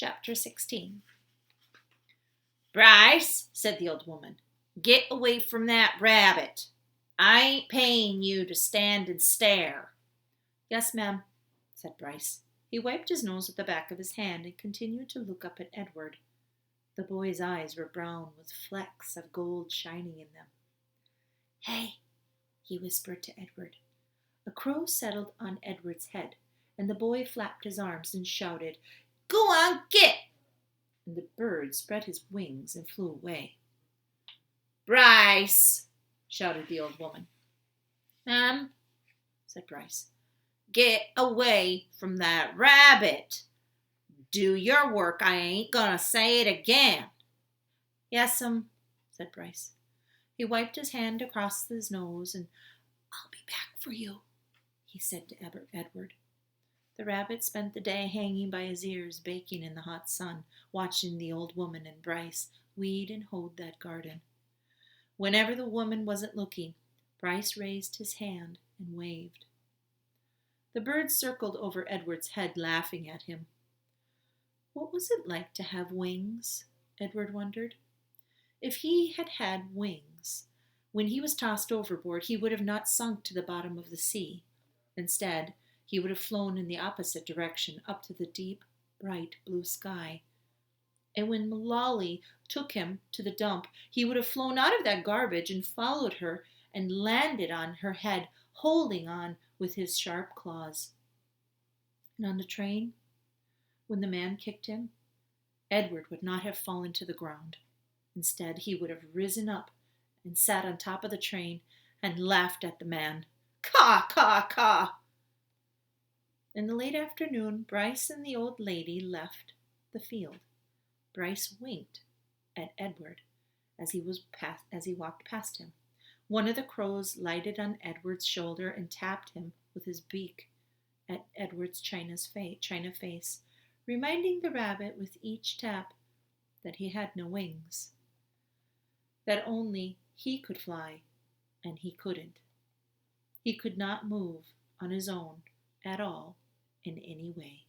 Chapter 16. "Bryce," said the old woman, "get away from that rabbit. I ain't paying you to stand and stare." "Yes, ma'am," said Bryce. He wiped his nose with the back of his hand and continued to look up at Edward. The boy's eyes were brown with flecks of gold shining in them. "Hey," he whispered to Edward. A crow settled on Edward's head, and the boy flapped his arms and shouted, "Go on, get!" And the bird spread his wings and flew away. "Bryce!" shouted the old woman. "Ma'am," said Bryce. "Get away from that rabbit. Do your work. I ain't gonna say it again." "Yes'm," said Bryce. He wiped his hand across his nose and, "I'll be back for you," he said to Edward. The rabbit spent the day hanging by his ears, baking in the hot sun, watching the old woman and Bryce weed and hoe that garden. Whenever the woman wasn't looking, Bryce raised his hand and waved. The bird circled over Edward's head, laughing at him. What was it like to have wings? Edward wondered. If he had had wings, when he was tossed overboard, he would have not sunk to the bottom of the sea. Instead, he would have flown in the opposite direction, up to the deep, bright blue sky. And when Lolly took him to the dump, he would have flown out of that garbage and followed her and landed on her head, holding on with his sharp claws. And on the train, when the man kicked him, Edward would not have fallen to the ground. Instead, he would have risen up and sat on top of the train and laughed at the man. "Caw, caw, caw!" In the late afternoon, Bryce and the old lady left the field. Bryce winked at Edward as he walked past him. One of the crows lighted on Edward's shoulder and tapped him with his beak at Edward's china face, reminding the rabbit with each tap that he had no wings, that only he could fly and he couldn't. He could not move on his own at all in any way.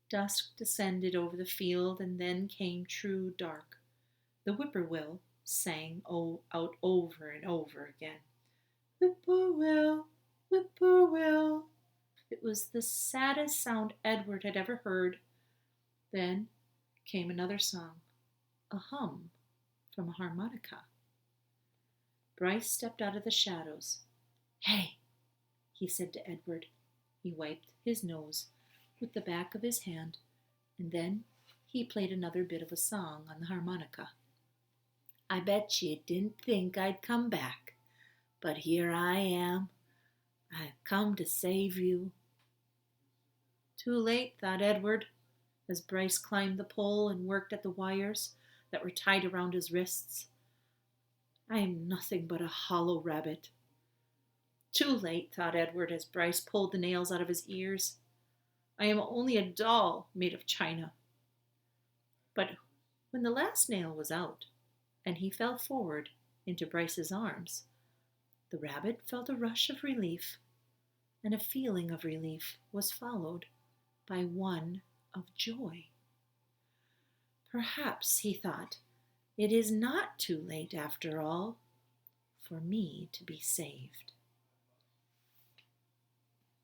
Dusk descended over the field, and then came true dark. The whippoorwill sang out over and over again, "Whippoorwill, whippoorwill." It was the saddest sound Edward had ever heard. Then came another song, a hum from a harmonica. Bryce stepped out of the shadows. "Hey," he said to Edward. He wiped his nose with the back of his hand, and then he played another bit of a song on the harmonica. "I bet you didn't think I'd come back, but here I am. I've come to save you." Too late, thought Edward, as Bryce climbed the pole and worked at the wires that were tied around his wrists. "I am nothing but a hollow rabbit." Too late, thought Edward, as Bryce pulled the nails out of his ears. "I am only a doll made of china." But when the last nail was out, and he fell forward into Bryce's arms, the rabbit felt a rush of relief, and a feeling of relief was followed by one of joy. Perhaps, he thought, it is not too late after all for me to be saved.